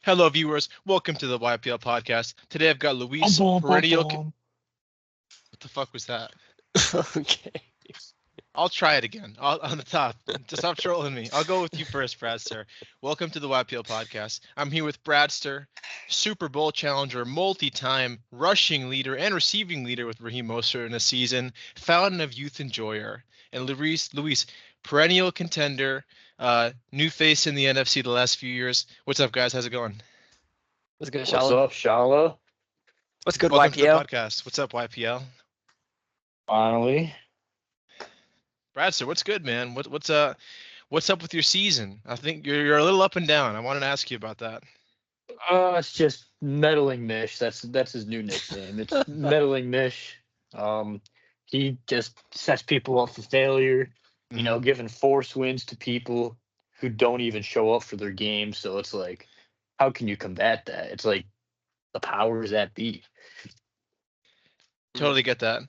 Hello, viewers. Welcome to the YPL podcast. Today I've got Luis, perennial. What the fuck was that? Okay. I'll try it again. On the top. Just stop trolling me. I'll go with you first, Bradster. Welcome to the YPL podcast. I'm here with Bradster, Super Bowl challenger, multi-time rushing leader and receiving leader with Raheem Mostert in a season, fountain of youth enjoyer, and Luis, perennial contender, new face in the NFC the last few years. What's up, guys? How's it going? What's good, What's Shala? up, Shala? What's good, Welcome to the YPL? podcast. What's up, YPL? Finally. Bradster, what's good, man? What's up with your season? I think you're a little up and down. I wanted to ask you about that. It's just Meddling Mish. That's his new nickname. It's Meddling Mish. He just sets people up for failure. You know, giving force wins to people who don't even show up for their games. So it's like, how can you combat that? It's like the powers that be. Totally get that.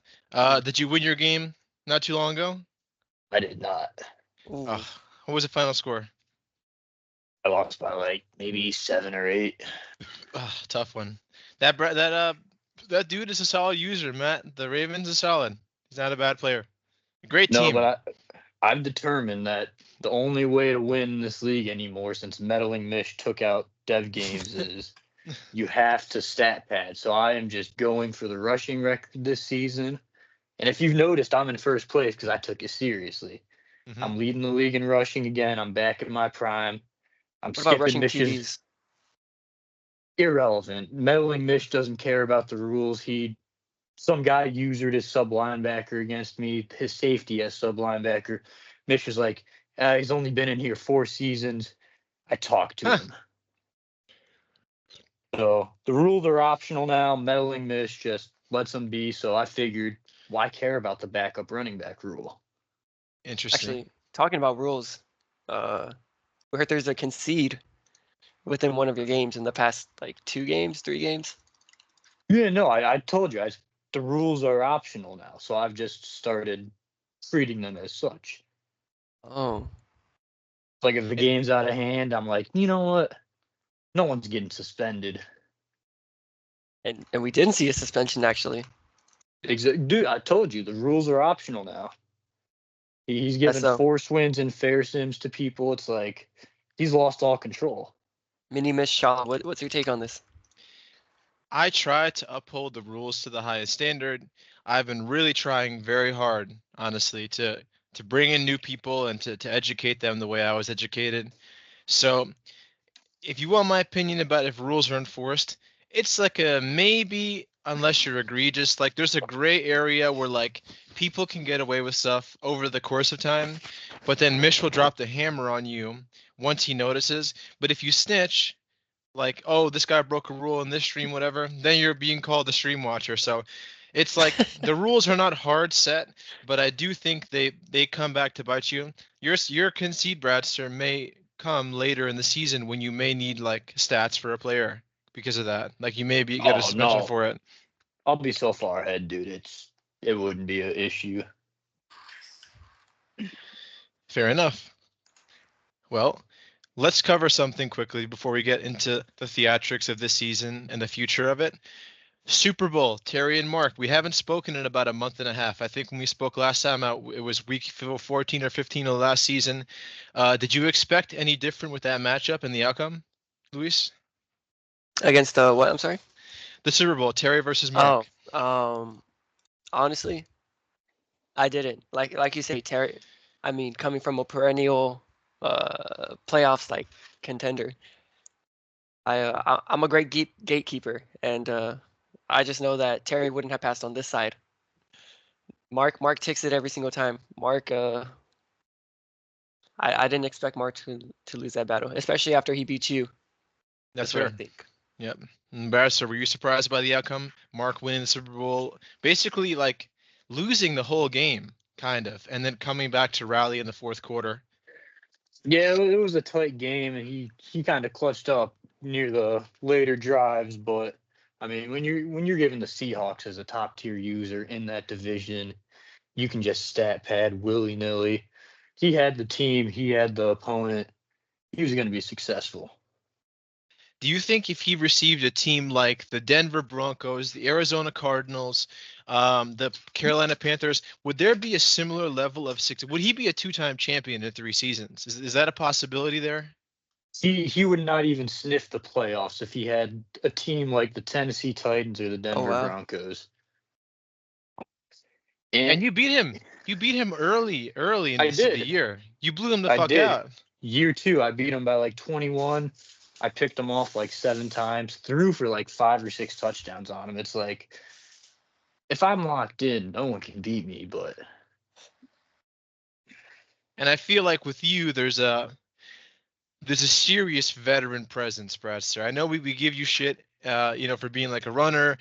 Did you win your game not too long ago? I did not. What was the final score? I lost by like maybe 7 or 8. Tough one. That dude is a solid user, Matt. The Ravens is solid. He's not a bad player. Great team. No, but I've determined that the only way to win this league anymore, since Meddling Mish took out Dev Games, is you have to stat pad. So I am just going for the rushing record this season. And if you've noticed, I'm in first place because I took it seriously. I'm leading the league in rushing again. I'm back in my prime. I'm What about skipping rushing Mish's. TDs? Irrelevant. Meddling Mish doesn't care about the rules. Some guy usered his sub linebacker against me, his safety as sub linebacker. Mish was like, he's only been in here 4 seasons. I talked to him. So the rules are optional now. Meddling Mish just lets them be. So I figured, why care about the backup running back rule? Interesting. Actually, talking about rules, we heard there's a concede within one of your games in the past, like 2 games, 3 games. Yeah, no, I told you, the rules are optional now. So I've just started treating them as such. Oh. Like if the game's out of hand, I'm like, you know what? No one's getting suspended. And we didn't see a suspension, actually. Dude, I told you, the rules are optional now. He's giving force wins and fair sims to people. It's like he's lost all control. Mini Miss Shaw, what's your take on this? I try to uphold the rules to the highest standard. I've been really trying very hard, honestly, to bring in new people and to educate them the way I was educated. So if you want my opinion about if rules are enforced, it's like a maybe unless you're egregious. Like there's a gray area where like people can get away with stuff over the course of time, but then Mish will drop the hammer on you once he notices. But if you snitch, like, oh, this guy broke a rule in this stream, whatever, then you're being called a stream watcher. So it's like the rules are not hard set, but I do think they come back to bite you. Your concede, Bradster, may come later in the season when you may need like stats for a player because of that. Like you may get a suspension for it. I'll be so far ahead, dude. It wouldn't be an issue. Fair enough. Well, let's cover something quickly before we get into the theatrics of this season and the future of it. Super Bowl, Terry and Mark. We haven't spoken in about a month and a half. I think when we spoke last time out, it was week 14 or 15 of the last season. Did you expect any different with that matchup and the outcome, Luis? Against what? I'm sorry? The Super Bowl, Terry versus Mark. Honestly, I didn't. Like you say, Terry. I mean, coming from a perennial playoffs like contender, I'm a great gatekeeper, and I just know that Terry wouldn't have passed on this side. Mark takes it every single time. Mark, I didn't expect Mark to lose that battle, especially after he beat you. That's what I think. Yep. Bradster, were you surprised by the outcome? Mark winning the Super Bowl, basically like losing the whole game, kind of, and then coming back to rally in the fourth quarter. Yeah, it was a tight game, and he kind of clutched up near the later drives. But I mean, when you're given the Seahawks as a top tier user in that division, you can just stat pad willy nilly. He had the team, he had the opponent. He was going to be successful. Do you think if he received a team like the Denver Broncos, the Arizona Cardinals, the Carolina Panthers, would there be a similar level of success? Would he be a two-time champion in 3 seasons? Is that a possibility there? He would not even sniff the playoffs if he had a team like the Tennessee Titans or the Oh Denver wow. Broncos. And And you beat him. You beat him early in I the did. year. You blew him the I fuck did. out. Year two, I beat him by like 21. I picked him off like 7 times, threw for like 5 or 6 touchdowns on him. It's like, if I'm locked in, no one can beat me. But And I feel like with you, there's a serious veteran presence, Bradster. I know we give you shit, for being like a runner,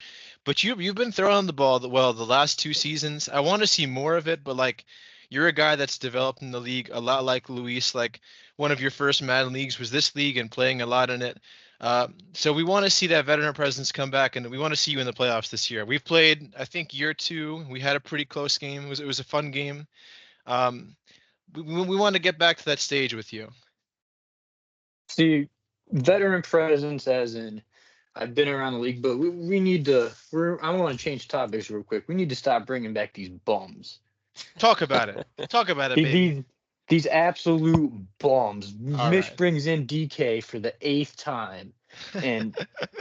but you've been throwing the ball the last 2 seasons. I want to see more of it, but like you're a guy that's developed in the league a lot like Luis. Like one of your first Madden leagues was this league and playing a lot in it. So we want to see that veteran presence come back, and we want to see you in the playoffs this year. We've played, I think, year two. We had a pretty close game. It was a fun game. Um, we want to get back to that stage with you. see, veteran presence, as in, I've been around the league, but we need to. I want to change topics real quick. We need to stop bringing back these bums. Talk about it. Talk about it, The- baby. These absolute bums. All Mish right. brings in DK for the 8th time, and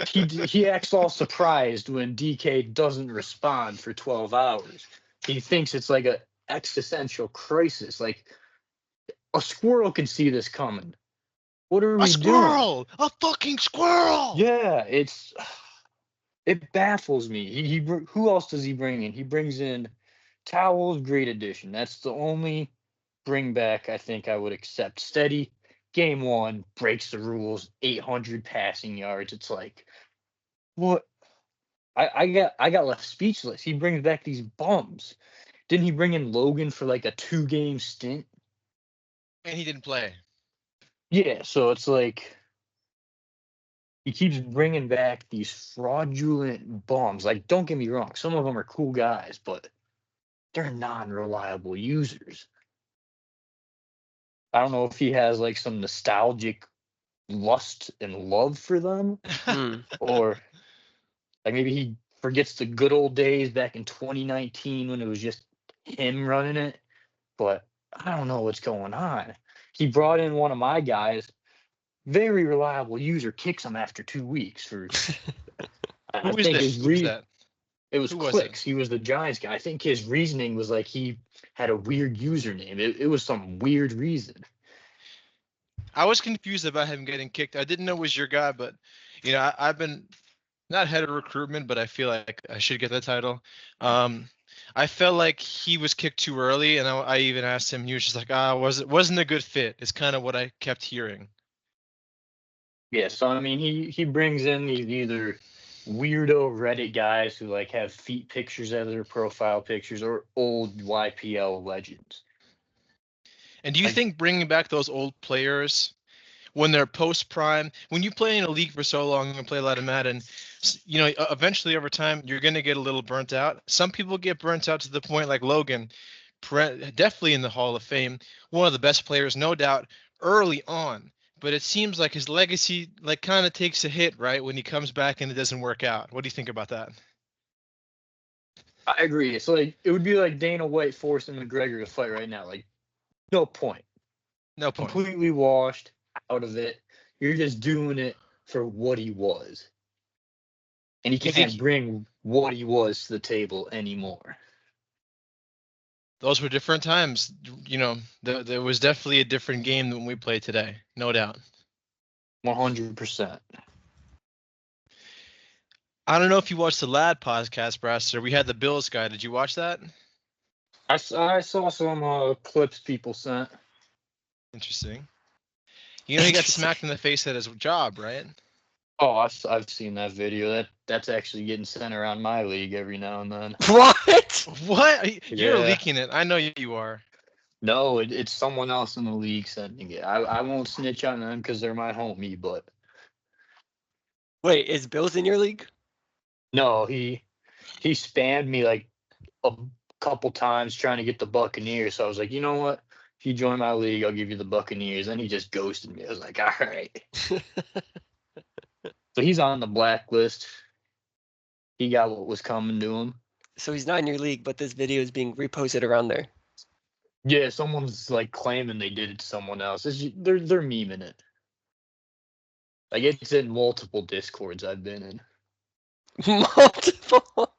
he acts all surprised when DK doesn't respond for 12 hours. He thinks it's like a existential crisis. Like a squirrel can see this coming. What are A we doing? squirrel! A fucking squirrel! Yeah, it baffles me. Who else does he bring in? He brings in Towels, Great Edition. That's the only bring back I think I would accept. Steady, game one, breaks the rules, 800 passing yards. It's like, what? I got left speechless. He brings back these bums. Didn't he bring in Logan for like a 2-game stint? And he didn't play. Yeah, so it's like he keeps bringing back these fraudulent bums. Like, don't get me wrong, some of them are cool guys, but they're non-reliable users. I don't know if he has like some nostalgic lust and love for them, Hmm. or like maybe he forgets the good old days back in 2019 when it was just him running it. But I don't know what's going on. He brought in one of my guys, very reliable user, kicks him after 2 weeks for. I Who is think that? his Who's that? it was Who was it? Clicks. He was the Giants guy. I think his reasoning was like he had a weird username. It was some weird reason. I was confused about him getting kicked. I didn't know it was your guy, but I've been not head of recruitment, but I feel like I should get that title. Um, I felt like he was kicked too early, and I even asked him. He was just like, wasn't a good fit. It's kind of what I kept hearing. Yeah, so I mean, he brings in these either weirdo Reddit guys who like have feet pictures as their profile pictures, or old YPL legends. And do you Like, think bringing back those old players when they're post prime, when you play in a league for so long and play a lot of Madden, eventually over time you're going to get a little burnt out. Some people get burnt out to the point like Logan, definitely in the Hall of Fame, one of the best players, no doubt, early on. But it seems like his legacy like kind of takes a hit, right, when he comes back and it doesn't work out. What do you think about that? I agree. It's like it would be like Dana White forcing McGregor to fight right now. Like, no point. No point. Completely washed out of it. You're just doing it for what he was, and he You think can't bring what he was to the table anymore. those were different times? There was definitely a different game than we play today, no doubt. 100%. I don't know if you watched the Lad podcast, Bradster. We had the Bills guy. Did you watch that? I saw some clips people sent. Interesting. He got Interesting. smacked in the face at his job, right? Oh, I've seen that video. That's actually getting sent around my league every now and then. What? What? You're Yeah. leaking it. I know you are. No, it's someone else in the league sending it. I won't snitch on them because they're my homie, but Wait, is Bills in your league? no, he spammed me like a couple times trying to get the Buccaneers. So I was like, you know what? If you join my league, I'll give you the Buccaneers. Then he just ghosted me. I was like, all right. So he's on the blacklist. He got what was coming to him. So he's not in your league, but this video is being reposted around there. Yeah, someone's like claiming they did it to someone else. They're memeing it. Like it's in multiple discords I've been in. Multiple.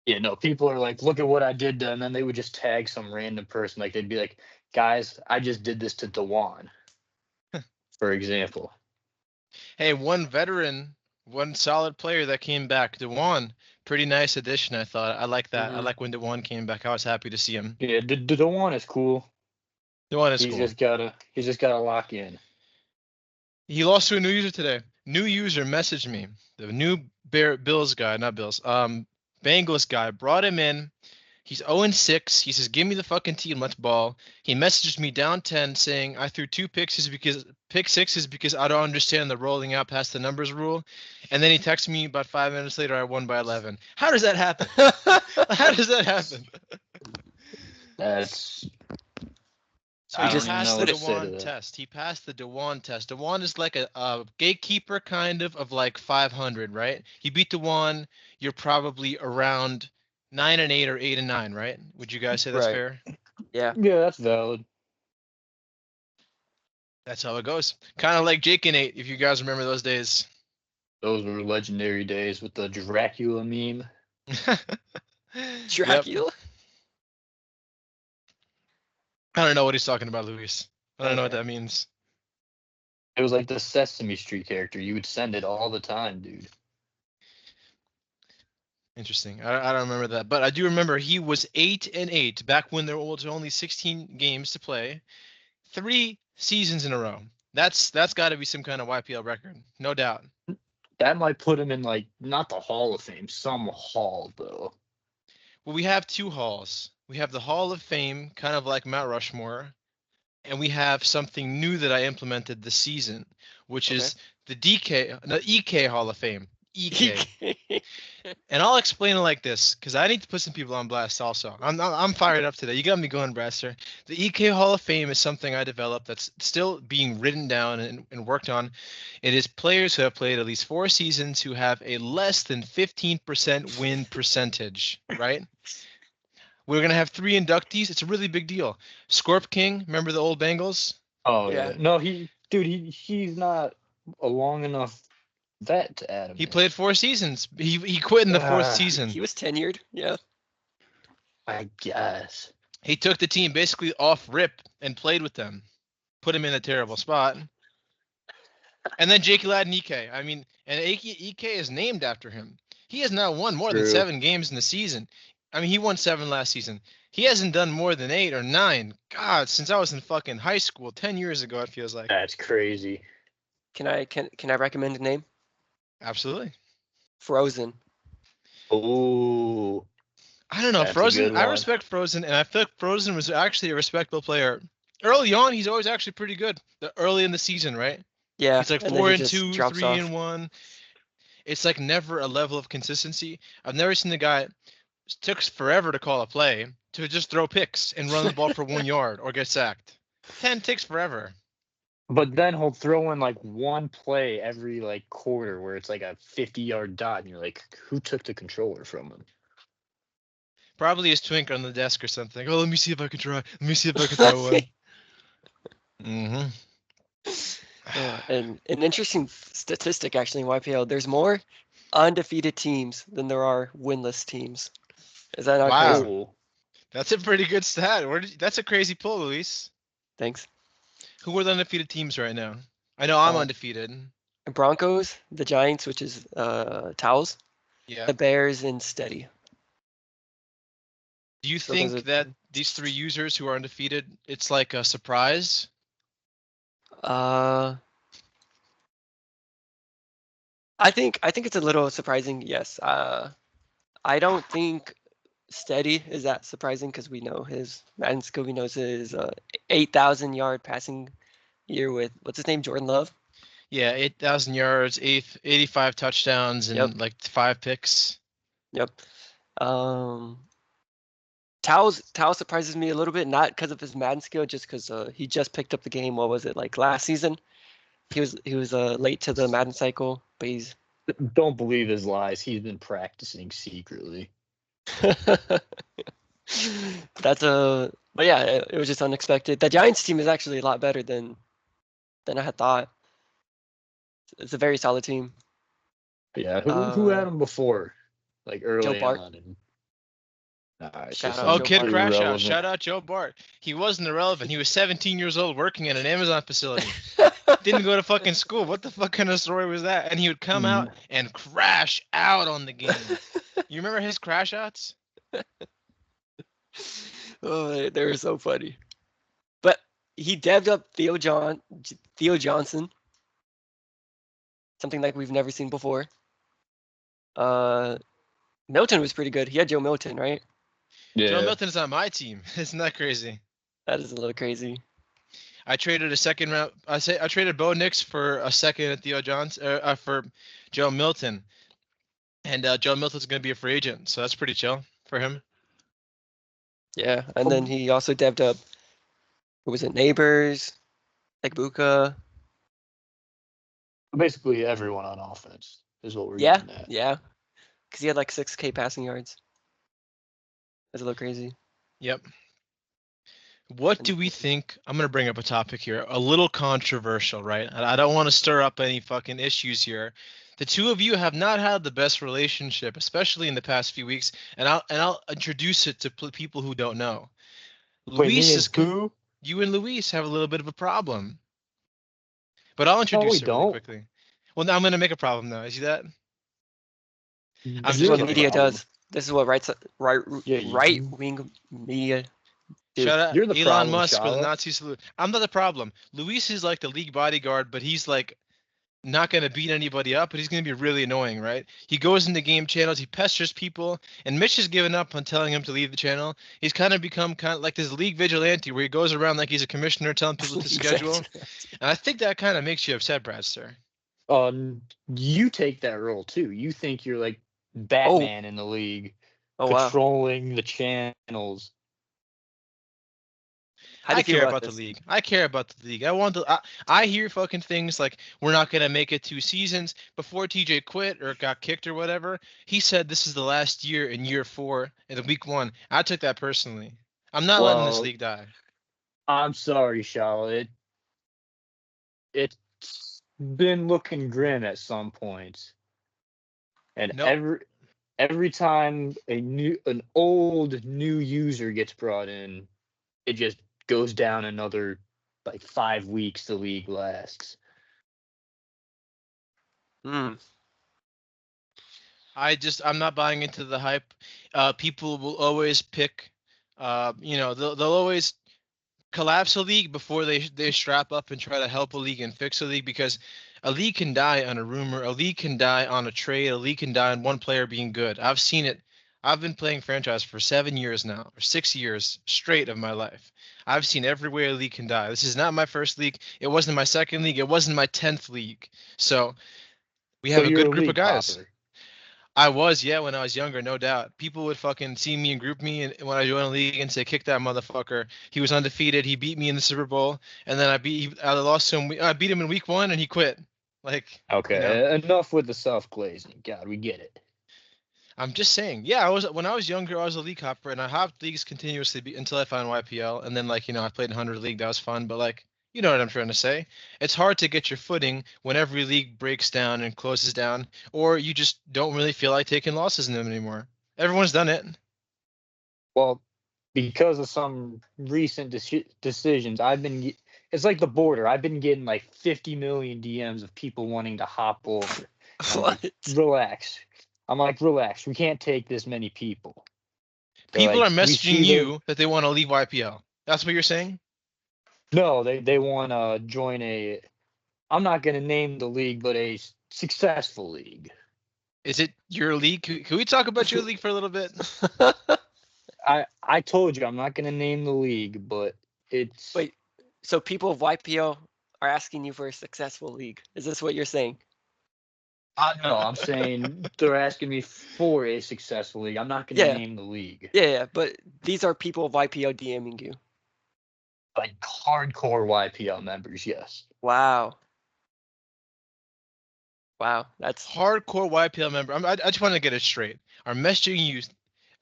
Yeah, no, people are like, look at what I did to, and then they would just tag some random person. Like they'd be like, guys, I just did this to Dewan, for example. Hey, one veteran, one solid player that came back, Dewan. Pretty nice addition, I thought. I like that. I Mhm. like when Dewan came back. I was happy to see him. Yeah, Dewan is cool. Dewan is He's cool. just gotta lock in. He lost to a new user today. New user messaged me. The new Bills guy, not Bills. Bengals guy brought him in. He's 0-6. He says, "Give me the fucking team. Let's ball." He messages me down 10 saying, "I threw 2 pick sixes because I don't understand the rolling out past the numbers rule." And then he texts me about 5 minutes later, "I won by 11." How does that happen? How does that happen? That's So I he don't even passed know the what to say to Dewan that. test. He passed the Dewan test. Dewan is like a gatekeeper kind of like 500, right? He beat Dewan. You're probably around 9-8 or 8-9, right? Would you guys say that's Right. fair? Yeah. Yeah, that's valid. That's how it goes. Kind of like Jake and 8, if you guys remember those days. Those were legendary days with the Dracula meme. Yep. Dracula. I don't know what he's talking about, Luis. I don't know what Okay. that means. It was like the Sesame Street character. You would send it all the time, dude. Interesting. I don't remember that, but I do remember he was 8-8 back when there was only 16 games to play. 3 seasons in a row. That's got to be some kind of YPL record, no doubt. That might put him in like not the Hall of Fame, some hall though. Well, we have 2 halls. We have the Hall of Fame, kind of like Mount Rushmore, and we have something new that I implemented this season, which Okay. is the EK Hall of Fame. EK. And I'll explain it like this, because I need to put some people on blast also. I'm fired up today. You got me going, Bradster. The EK Hall of Fame is something I developed that's still being written down and worked on. It is players who have played at least 4 seasons who have a less than 15% win percentage, right? We're going to have 3 inductees. It's a really big deal. Scorp King, remember the old Bengals? Oh Yeah. yeah. No, he's not a long enough vet to add him He in. played 4 seasons. He quit in the 4th season. He was tenured. Yeah. I guess. He took the team basically off rip and played with them. Put him in a terrible spot. And then Jake Ladd and EK. I mean, and EK is named after him. He has now won more than True. 7 games in the season. I mean, he won 7 last season. He hasn't done more than 8 or 9. God, since I was in fucking high school 10 years ago, it feels like. That's crazy. Can I recommend a name? Absolutely. Frozen. Oh, I don't know. that's a Frozen, good I one. respect Frozen, and I feel like Frozen was actually a respectable player. Early on, he's always actually pretty good. Early in the season, right? Yeah. He's like And then he 4-2, just drops off. 3-1. It's like never a level of consistency. I've never seen the guy took forever to call a play to just throw picks and run the ball for 1 yard or get sacked. 10 takes forever. But then he'll throw in like one play every like quarter where it's like a 50-yard dot, and you're like, who took the controller from him? Probably his twink on the desk or something. Oh, let me see if I can try. Let me see if I can throw one. Mm-hmm. And an interesting statistic actually in YPL, there's more undefeated teams than there are winless teams. Is that not Wow. crazy? Oh, That's a pretty good stat. That's a crazy pull, Luis. Thanks. Who are the undefeated teams right now? I know I'm Uh, undefeated. Broncos, the Giants, which is Towels, Yeah. the Bears, and Steady. Do you So those think are- that these 3 users who are undefeated, it's like a surprise? I think it's a little surprising. Yes. I don't think Steady is that surprising because we know his Madden skill. We knows his 8,000-yard passing year with what's his name, Jordan Love. Yeah, 8,000 yards, 85 touchdowns, and Yep. like 5 picks. Yep. Tao surprises me a little bit, not because of his Madden skill, just because he just picked up the game. What was it like last season? He was late to the Madden cycle, but he's Don't believe his lies. He's been practicing secretly. but yeah, it was just unexpected. The Giants team is actually a lot better than I had thought. It's a very solid team. Yeah, who had Uh, him before, like Joe early Bart. on? And it's Shout just out Oh, Joe Kid Bart. Crash Out. irrelevant. Shout out Joe Bart. He wasn't irrelevant. He was 17 years old working at an Amazon facility. Didn't go to fucking school. What the fuck kind of story was that? And he would come out and crash out on the game. You remember his crash outs? Oh, they were so funny. But he devved up Theo Johnson, something like we've never seen before. Milton was pretty good. He had Joe Milton, right? Joe Yeah, Milton's on my team. Isn't that crazy? That is a little crazy. I traded a second round. I traded Bo Nix for a second at Theo Johnson for Joe Milton, and Joe Milton's gonna be a free agent, so that's pretty chill for him. Yeah, and then he also devved up. What was it? Neighbors, like Buka. basically everyone on offense is what we're Yeah, getting at. yeah, because he had like 6K passing yards. That's a little crazy. Yep. What do we think? I'm gonna bring up a topic here, a little controversial, right? And I don't want to stir up any fucking issues here. The two of you have not had the best relationship, especially in the past few weeks, and I'll introduce it to people who don't know. Wait, me Luis and is who? you and Luis have a little bit of a problem, but I'll No, we introduce it really don't. quickly. Well, now I'm gonna make a problem now. You see that? I'm This is just You're what the kidding. media problem. does. This is what right Yeah, wing media do. Shout out you're the Elon problem, Musk with a Shala. Nazi salute. I'm not the problem. Luis is like the league bodyguard, but he's like not going to beat anybody up, but he's going to be really annoying, right? He goes into game channels, he pesters people, and Mitch has given up on telling him to leave the channel. He's kind of become kind of like this league vigilante where he goes around like he's a commissioner telling people to schedule. And I think that kind of makes you upset, Bradster. You take that role too. You think you're like Oh, Batman in the league, oh wow. patrolling the channels. How do I you feel care about about the this? league. I care about the league. I hear fucking things like we're not gonna make it 2 seasons. Before TJ quit or got kicked or whatever, he said this is the last year in year 4 in the week 1. I took that personally. I'm not letting this Well, league die. I'm sorry, Shala. It's been looking grim at some points, and No, every time an old new user gets brought in, it just goes down another like 5 weeks the league lasts. Hmm. I'm not buying into the hype. People will always pick. They'll always collapse a league before they strap up and try to help a league and fix a league, because a league can die on a rumor, a league can die on a trade, a league can die on one player being good. I've seen it. I've been playing franchise for 7 years now, or 6 years straight of my life. I've seen every way a league can die. This is not my first league. It wasn't my second league. It wasn't my 10th league. So we So have a you're good a group of league guys. hopper. I was, yeah, when I was younger, no doubt. People would fucking see me and group me, and when I joined a league and say, "Kick that motherfucker." He was undefeated. He beat me in the Super Bowl, and then I lost to him. I beat him in week 1, and he quit. Like, you know, Okay, enough with the self glazing. God, we get it. I'm just saying. Yeah, when I was younger, I was a league hopper, and I hopped leagues continuously until I found YPL, and then I played in 100 league. That was fun, but you know what I'm trying to say. It's hard to get your footing when every league breaks down and closes down, or you just don't really feel like taking losses in them anymore. Everyone's done it. Well, because of some recent decisions, it's like the border. I've been getting like 50 million DMs of people wanting to hop over. I'm like, What? relax. Relax. We can't take this many people. They're People like, are we messaging see that. you that they want to leave YPL. That's what you're saying? No, they want to join I'm not going to name the league, but a successful league. Is it your league? Can we talk about your league for a little bit? I told you I'm not going to name the league, but it's. Wait, so people of YPL are asking you for a successful league. Is this what you're saying? No, I'm saying they're asking me for a successful league. I'm not going to Yeah. name the league. Yeah, but these are people of YPL DMing you. Like hardcore YPL members, yes. Wow. Wow, that's Hardcore YPL member. I just want to get it straight. Are messaging you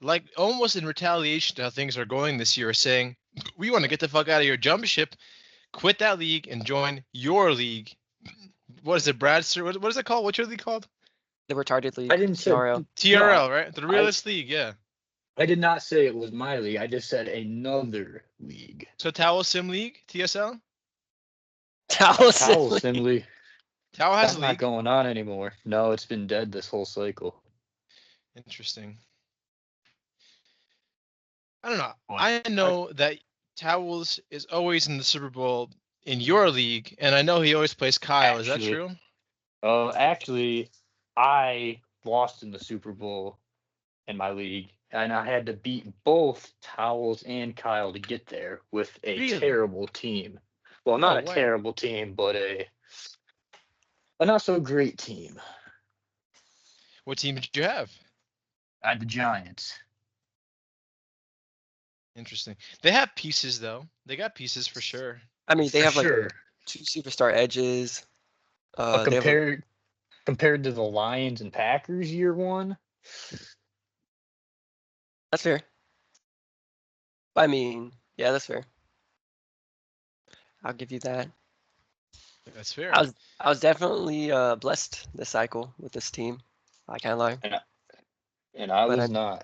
like almost in retaliation to how things are going this year, saying we want to get the fuck out of your jump ship, quit that league, and join your league. What is it, Bradster? What is it called? What's your league called? the retarded I league, didn't say TRL. no. TRL, right? The realist league, yeah. I did not say it was my league. I just said another league. So Towel Sim League, TSL. Towel Towel Sim League. Towel has That's a not league. going on anymore. No, it's been dead this whole cycle. Interesting. I don't know. What? I know that Towels is always in the Super Bowl in your league, and I know he always plays Kyle. Is that Actually, true? actually, I lost in the Super Bowl in my league, and I had to beat both Towels and Kyle to get there with a Really? terrible team. Well, No not a way. terrible team, but a not so great team. What team did you have? I had the Giants. Interesting. They have pieces though. They got pieces for sure. I mean, they For have like sure. 2 superstar edges. But They have a compared to the Lions and Packers year one, That's fair. I mean, yeah, that's fair. I'll give you that. That's I fair. was I was definitely blessed this cycle with this team. I can't lie. and I But was not.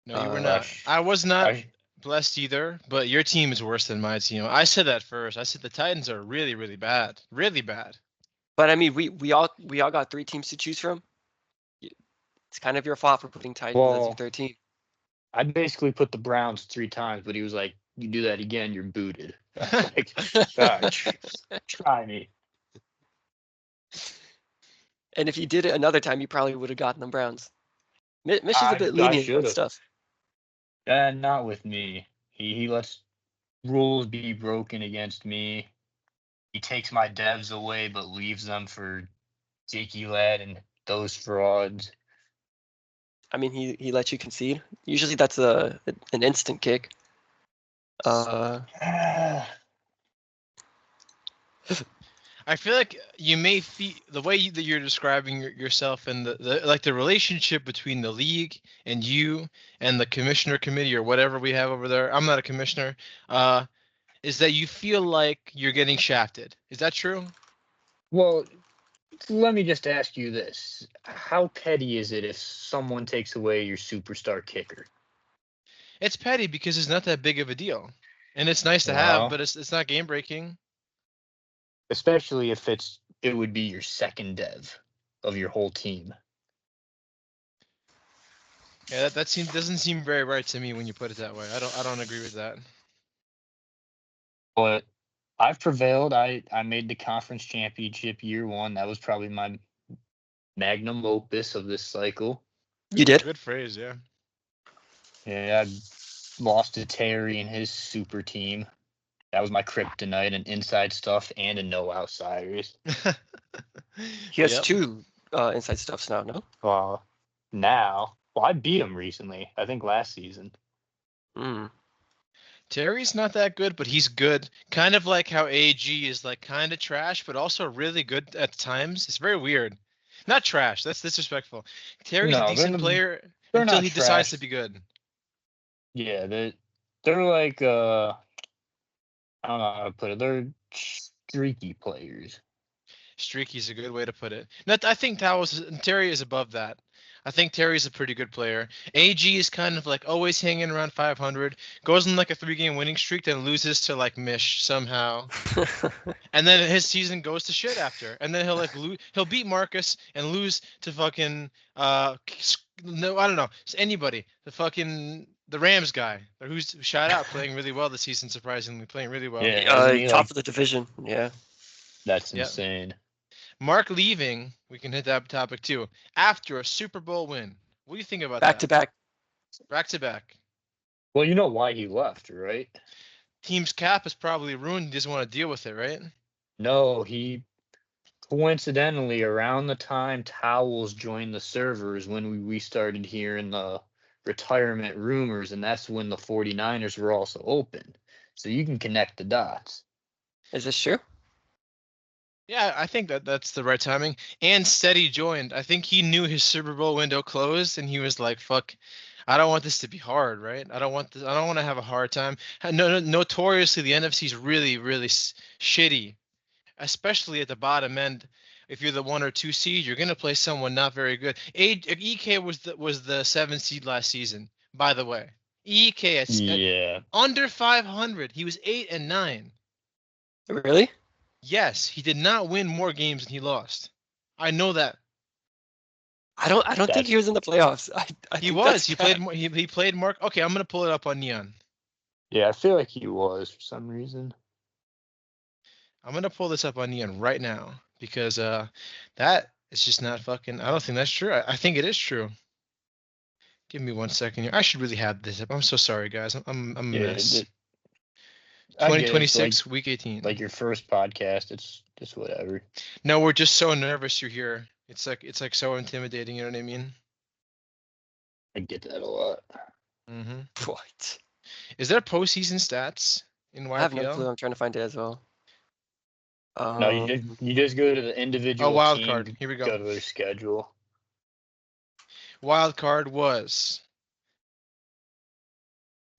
No, you were I not. sh- I was not I sh- blessed either, but your team is worse than my team. I said that first. I said the Titans are really, really bad. Really bad. but I mean, we all got 3 teams to choose from. It's kind of your fault for putting Titans as your well, third team. I basically put the Browns 3 times, but he was like, "You do that again, you're booted." I was like, try me." And if you did it another time, you probably would have gotten the Browns. Mitch is a bit I lenient should on have. stuff. Not with me. He lets rules be broken against me. He takes my devs away, but leaves them for Jakey Lad and those frauds. I mean, he lets you concede. Usually that's an instant kick. I feel like you may feel the way that you're describing yourself and the like the relationship between the league and you and the commissioner committee or whatever we have over there. I'm not a commissioner. Is that you feel like you're getting shafted? Is that true? Well, let me just ask you this. How petty is it if someone takes away your superstar kicker? It's petty because it's not that big of a deal, and it's nice to have, Well, but it's not game breaking. especially if it would be your second dev of your whole team. Yeah, that doesn't seem very right to me when you put it that way. I don't agree with that. But I've prevailed. I made the conference championship year one. That was probably my magnum opus of this cycle. You did. Good phrase, yeah. Yeah, I lost to Terry and his super team. That was my kryptonite and inside stuff and a no outsiders. He has Yep. 2 inside stuffs now. No. I beat him recently. I think last season. Mm. Terry's not that good, but he's good. Kind of like how AG is like kind of trash, but also really good at times. It's very weird. Not trash. That's disrespectful. Terry's a No, decent player they're until not he decides to trash. be good. Yeah, they're like I don't know how to put it. They're streaky players. Streaky is a good way to put it. I think Terry is above that. I think Terry's a pretty good player. AG is kind of like always hanging around 500, goes on like a 3-game winning streak, then loses to like Mish somehow, and then his season goes to shit after, and then he'll beat Marcus and lose to fucking no, I don't know, it's anybody, the Rams guy who's shot out playing really well this season, surprisingly playing really well. Yeah, isn't he Top like of the division. Yeah. that's Yeah. insane? Mark leaving, we can hit that topic too, after a Super Bowl win. What do you think about Back to that? back. Back to back. Well, you know why he left, right? Team's cap is probably ruined. He doesn't want to deal with it, right? No, he coincidentally around the time Towels joined the servers when we started hearing the retirement rumors, and that's when the 49ers were also open. So you can connect the dots. Is this true? Yeah, I think that's the right timing. And Steady joined. I think he knew his Super Bowl window closed, and he was like, "Fuck, I don't want this to be hard, right? I don't want this. I don't want to have a hard time." Notoriously, the NFC is really, really shitty, especially at the bottom end. If you're the 1 or 2 seed, you're gonna play someone not very good. EK was the 7 seed last season, by the way. EK at Yeah. under 500. He was 8-9. Really? Yes, he did not win more games than he lost. I know that. I don't think That's he was in the playoffs. I He think that's was. He played cap. more. He played more. Okay, I'm gonna pull it up on Neon. I feel like he was for some reason. I'm gonna pull this up on Neon right now because that is just not fucking. I don't think that's true. I think it is true. Give me 1 second here. I should really have this up. I'm so sorry, guys. I'm a Yeah, mess. I get it. It's 2026 week 18. like your first podcast. It's just whatever. No, we're just so nervous you're here. It's like so intimidating. You know what I mean? I get that a lot. Mm-hmm. What? Is there postseason stats in I have no clue. YPL? I'm trying to find it as well. No, you just go to the Oh, individual wild team. card. Here we go. Go to their schedule. Wild card was.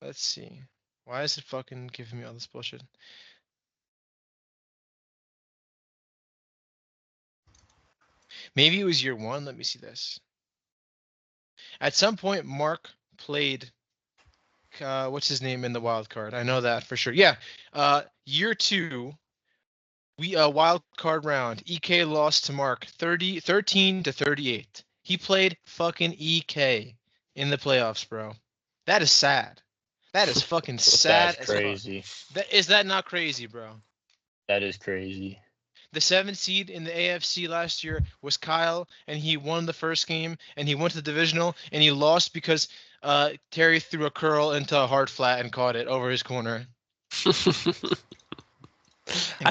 Let's see. Why is it fucking giving me all this bullshit? Maybe it was year one. Let me see this. At some point, Mark played. What's his name in the wild card? I know that for sure. Yeah. Year two, we wild card round. EK lost to Mark 13-38. He played fucking EK in the playoffs, bro. That is sad. That is fucking sad That's as fuck. crazy. Is that not crazy, bro? That is crazy. The 7th seed in the AFC last year was Kyle, and he won the first game, and he went to the divisional, and he lost because Terry threw a curl into a hard flat and caught it over his corner. And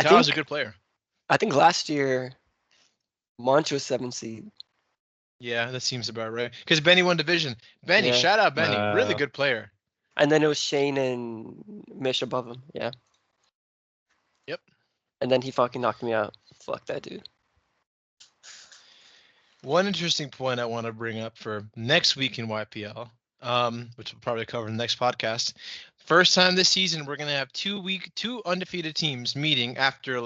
Kyle's a good player. I think last year, Monch was 7th seed. Yeah, that seems about right. Because Benny won division. Benny, Yeah. shout out Benny, really good player. And then it was Shane and Mish above him. Yeah. Yep. And then he fucking knocked me out. Fuck that dude. One interesting point I want to bring up for next week in YPL, which we'll probably cover in the next podcast. First time this season, we're gonna have two undefeated teams meeting after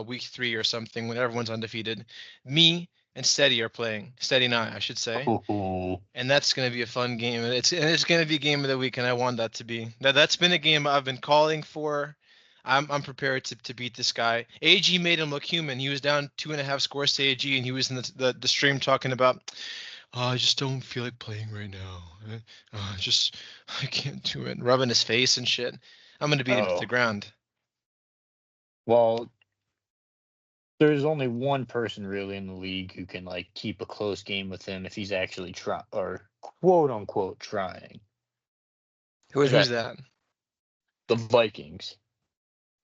week 3 or something when everyone's undefeated. Me and Steady are playing. Steady and I should say. Oh. And that's gonna be a fun game. And it's gonna be game of the week, and I want that to be. That's been a game I've been calling for. I'm prepared to beat this guy. AG made him look human. He was down 2.5 scores to AG, and he was in the stream talking about, oh, I just don't feel like playing right now. I can't do it. Rubbing his face and shit. I'm gonna beat him to the ground. Well, there's only one person really in the league who can keep a close game with him if he's actually quote unquote trying. Who's that? The Vikings.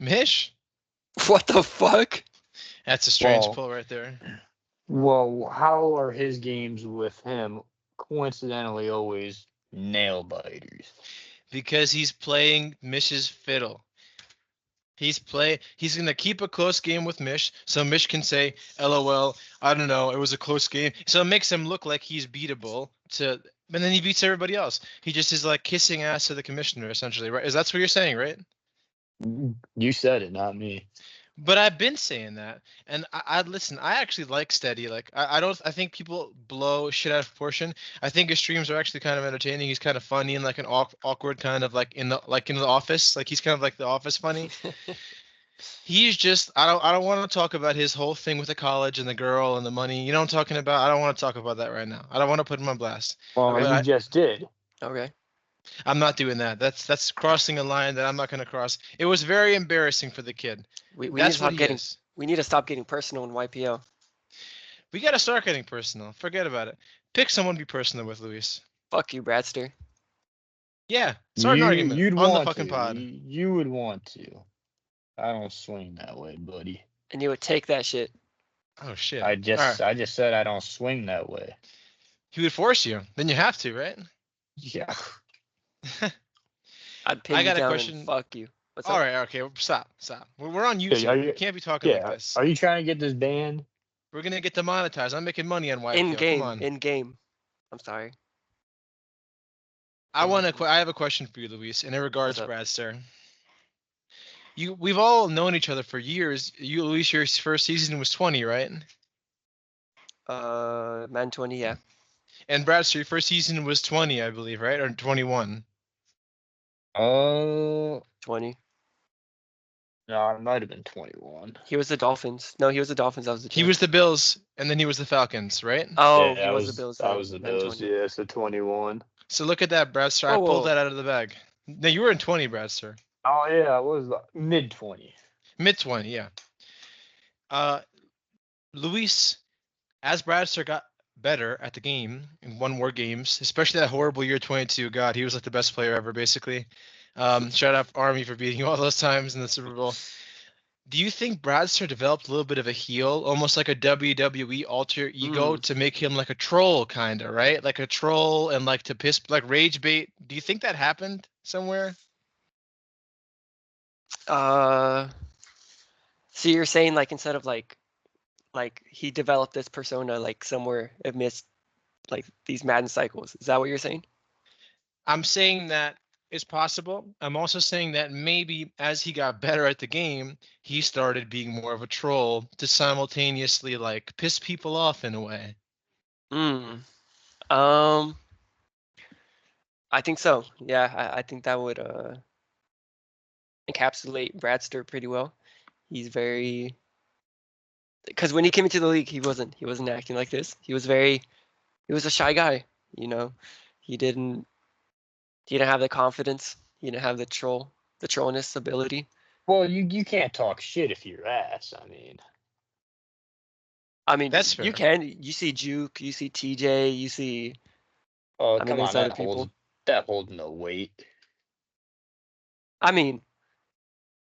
Mish? What the fuck? That's a strange pull right there. Well, how are his games with him coincidentally always nail biters? Because he's playing Mish's fiddle. He's gonna keep a close game with Mish, so Mish can say, "LOL, I don't know, it was a close game." So it makes him look like he's beatable. And then he beats everybody else. He just is like kissing ass to the commissioner, essentially, right? That's what you're saying, right? You said it, not me. But I've been saying that, and I listen. I actually like Steady. I think people blow shit out of proportion. I think his streams are actually kind of entertaining. He's kind of funny and like an awkward kind of in the office. Like he's kind of like the office funny. He's just I don't want to talk about his whole thing with the college and the girl and the money. You know what I'm talking about? I don't want to talk about that right now. I don't want to put him on blast. Well, you just did. Okay. I'm not doing that. That's crossing a line that I'm not going to cross. It was very embarrassing for the kid. We need to stop getting personal in YPL. We got to start getting personal. Forget about it. Pick someone to be personal with, Luis. Fuck you, Bradster. Yeah, start an argument you'd on want the fucking to. pod. You would want to. I don't swing that way, buddy. And you would take that shit. Oh shit. I just said I don't swing that way. He would force you. Then you have to, right? Yeah. I'd pin you down and fuck you. What's All up? right, okay, stop. We're on Yeah, YouTube. We can't be talking like yeah. this. Are you trying to get this banned? We're gonna get demonetized. I'm making money on In YPL. Come game, on. in game. I'm sorry. I have a question for you, Luis, and in What's regards up? Bradster. We've all known each other for years. You, Luis, your first season was 20, right? Man 20, yeah. And Bradster, your first season was 20, I believe, right? Or 21. Oh, 20. no, it might have been 21. He was the Dolphins. No, he was the Dolphins. I was the He was Jets. the Bills, and then he was the Falcons, right? Oh, Yeah, he was the Bills I then. was the Man Bills. 20. Yeah, so 21. So look at that, Bradster. I Whoa, pulled whoa. that out of the bag. No, you were in 20, Bradster. Oh yeah, I was mid 20. Mid 20, yeah. Uh, Luis, as Bradster got better at the game and won more games, especially that horrible year 22, God, he was like the best player ever, basically. Shout out Army for beating you all those times in the Super Bowl. Do you think Bradster developed a little bit of a heel, almost like a WWE alter ego, to make him like a troll, kind of, right? Like a troll and like to piss, like rage bait. Do you think that happened somewhere? So you're saying like instead of like he developed this persona like somewhere amidst like these Madden cycles. Is that what you're saying? I'm saying that is possible. I'm also saying that maybe as he got better at the game, he started being more of a troll to simultaneously like piss people off in a way. Hmm. Um, I think so. Yeah, I think that would encapsulate Bradster pretty well. He's very because when he came into the league, he wasn't acting like this. He was a shy guy, you know. He didn't he didn't have the confidence. He didn't have the trollness ability. Well, you can't talk shit if you're ass. I mean, I mean, That's you fair. can. You see Juke, you see TJ, you see. oh I mean, come on, there's other people. that holds no weight. I mean,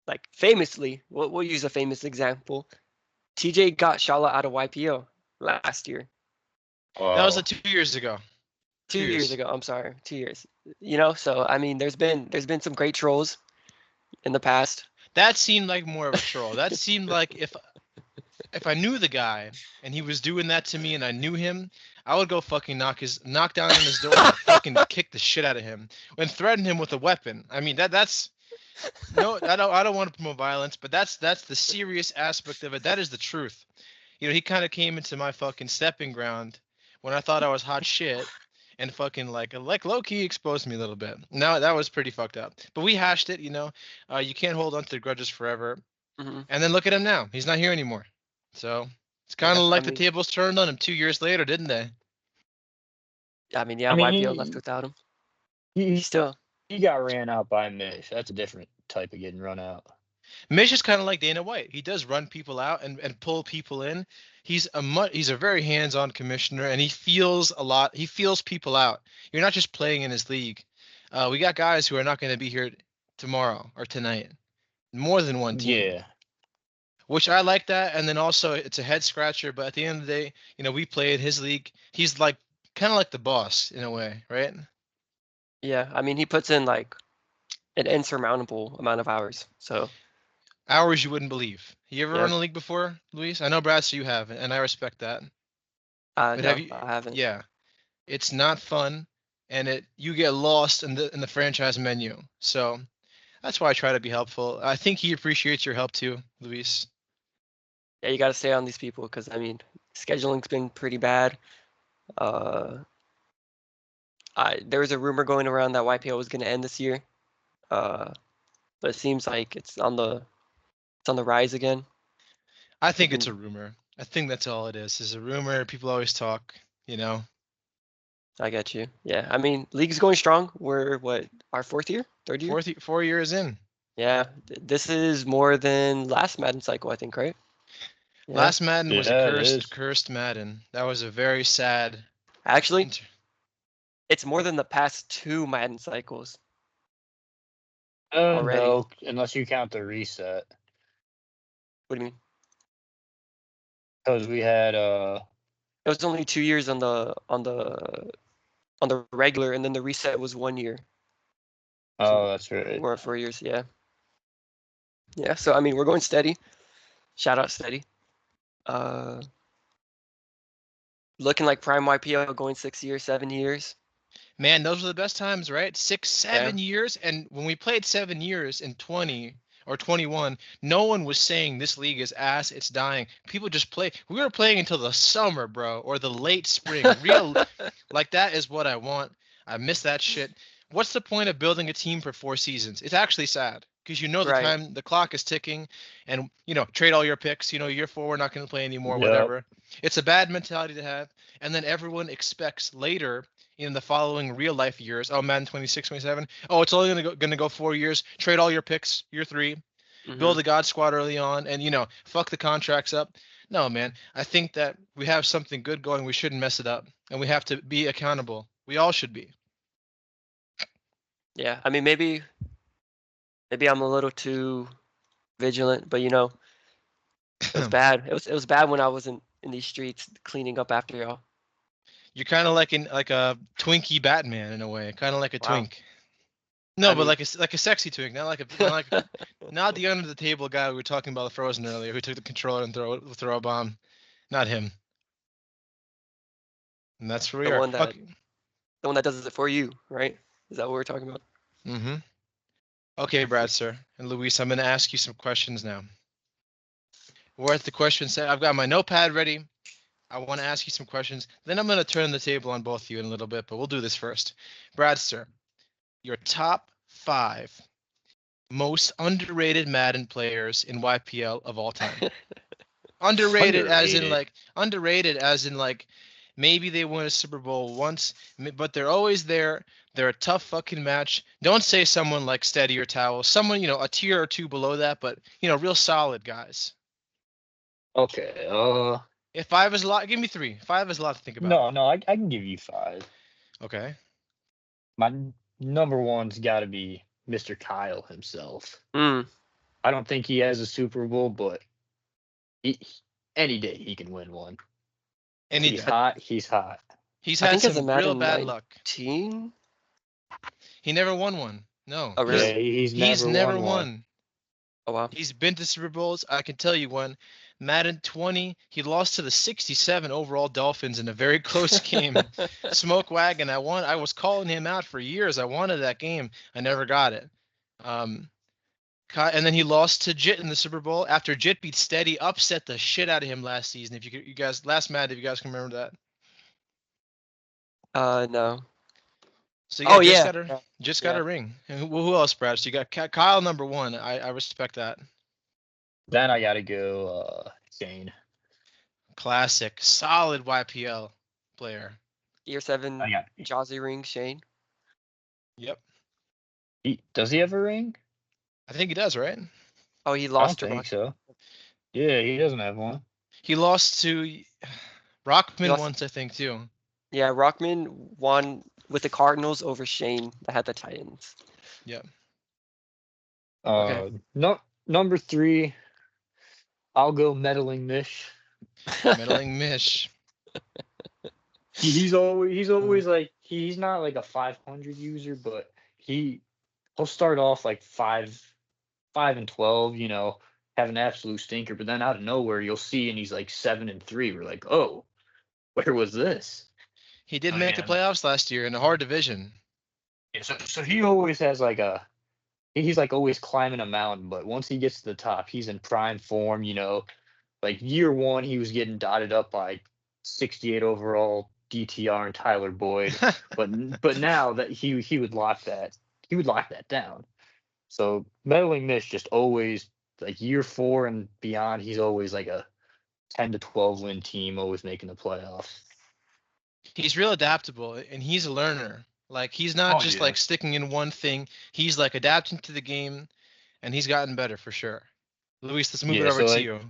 like famously, we'll use a famous example. TJ got Shala out of YPO last year, That was Oh, 2 years ago. 2 years 2 years. ago. I'm sorry, 2 years. So I mean, there's been some great trolls in the past. That seemed like more of a troll. That seemed like if I knew the guy and he was doing that to me and I knew him, I would go fucking knock down on his door and fucking kick the shit out of him and threaten him with a weapon. I mean that's no, I don't want to promote violence, but that's the serious aspect of it. That is the truth. He kind of came into my fucking stepping ground when I thought I was hot shit and fucking like low key exposed me a little bit. Now that was pretty fucked up. But we hashed it. You can't hold on to grudges forever. Hmm. And then look at him now. He's not here anymore. So it's kind Yeah, of I like the mean, tables turned on him 2 years later, didn't they? yeah, I YPO left mean, without him. He he, still, he got ran out by Mish. That's a different type of getting run out. Mish is kind of like Dana White. He does run people out and pull people in. He's a very hands-on commissioner, and he feels a lot. He feels people out. You're not just playing in his league. We got guys who are not going to be here tomorrow or tonight. More than one team, Yeah, which I like that. And then also it's a head scratcher. But at the end of the day, we play in his league. He's like kind of like the boss in a way, right? yeah. I mean, he puts in like an insurmountable amount of hours. So Hours you wouldn't believe. You ever yeah, run a league before, Luis? I know Bradster you have, and I respect that. But have no, you? I haven't. Yeah, it's not fun, and you get lost in the franchise menu. So that's why I try to be helpful. I think he appreciates your help too, Luis. Yeah, you got to stay on these people because I mean, scheduling's been pretty bad. Uh, there was a rumor going around that YPO was going to end this year. Uh, but it seems like it's on the rise again. I They've think it's a been, rumor. I think that's all it is a rumor. People always talk, you know. I get you. Yeah, I mean, league's going strong. We're what, our fourth year, third year? 4 years in. Yeah, this is more than last Madden cycle, I think, right? Yeah, Last Madden was a yeah, it cursed, is. cursed Madden. That was a very sad. actually, Inter- it's more than the past two Madden cycles already. No, unless you count the reset, What do you mean? because we had It was only 2 years on the regular, and then the reset was 1 year. So oh, that's right. we're at 4 years. Yeah. Yeah, so I mean, we're going steady. Shout out steady. Looking like prime YPL going 6 years, 7 years. Man, those were the best times, right? 6, Yeah. 7 years. And when we played 7 years in 20 or 21, no one was saying this league is ass, it's dying. People just play. We were playing until the summer, bro, or the late spring. Real, like that is what I want. I miss that shit. What's the point of building a team for 4 seasons? It's actually sad because you know Right. the clock is ticking, and trade all your picks. Year 4 we're not going to play anymore, Yep. whatever. It's a bad mentality to have, and then everyone expects later in the following real life years. Oh, Madden 26, 27. Oh, it's only gonna go 4 years. Trade all your picks, year 3. Hmm. Build a God squad early on, and fuck the contracts up. No, man. I think that we have something good going. We shouldn't mess it up, and we have to be accountable. We all should be. Yeah. I mean, maybe I'm a little too vigilant, but it was bad. It was bad when I was in these streets cleaning up after y'all. You're kind of like a Twinkie Batman in a way, kind of like a Wow. twink. No, I but mean, like a sexy twink, not the under the table guy we were talking about the Frozen earlier, who took the controller and throw a bomb. Not him. And that's where we the are. one that Okay. the one that does it for you, right? Is that what we're talking about? Mm-hmm. Okay, Bradster and Luis, I'm going to ask you some questions now. We're at the question set. I've got my notepad ready. I want to ask you some questions. Then I'm going to turn the table on both of you in a little bit, but we'll do this first. Bradster, your top 5 most underrated Madden players in YPL of all time. Underrated as in like maybe they won a Super Bowl once, but they're always there. They're a tough fucking match. Don't say someone like Steady or Towel. Someone, a tier or two below that, but real solid guys. Okay. If 5 is a lot, give me 3. 5 is a lot to think about. No, I can give you 5. Okay. My number one's got to be Mr. Kyle himself. Mm. I don't think he has a Super Bowl, but he, any day he can win one. If Any he's day. hot, he's hot. He's I had think as a some real Madden bad luck. 19. He never won one. No. Oh, Yeah, really? he's He's never never won one. won. Oh, wow. He's been to Super Bowls. I can tell you one. Madden 20, he lost to the 67 overall Dolphins in a very close game. Smoke wagon. I was calling him out for years. I wanted that game. I never got it. And then he lost to Jit in the Super Bowl after Jit beat Steady, upset the shit out of him last season. If you guys last Madden, if you guys can remember that. No. So Oh, Jit's yeah. got a Yeah. Jit's got Yeah. a ring. And who else, Brad? So you got Kyle number 1. I respect that. Then I got to go Shane. Classic, solid YPL player. Year 7, I got. Jazzy ring, Shane. Yep. Does he have a ring? I think he does, right? Oh, he I lost don't to think Rock. so. Yeah, he doesn't have one. He lost to He Rockman lost. once, I think, too. Yeah, Rockman won with the Cardinals over Shane that had the Titans. Yep. Okay. No, number 3. I'll go meddling Mish. Meddling Mish. He's always like he's not like a 500 user, but he'll start off like 5-12, have an absolute stinker, but then out of nowhere you'll see and he's like 7-3. We're like, oh, where was this? He did Oh, make the yeah. playoffs last year in a hard division. Yeah, so he always has like he's like always climbing a mountain, but once he gets to the top, he's in prime form. Like year 1, he was getting dotted up by 68 overall DTR and Tyler Boyd, but now that he would lock that down. So meddling Mish just always like year 4 and beyond, he's always like a 10 to 12 win team, always making the playoffs. He's real adaptable, and he's a learner. Like, he's not just like sticking in one thing. He's like adapting to the game, and he's gotten better for sure. Luis, let's move it Yeah, over so to like you.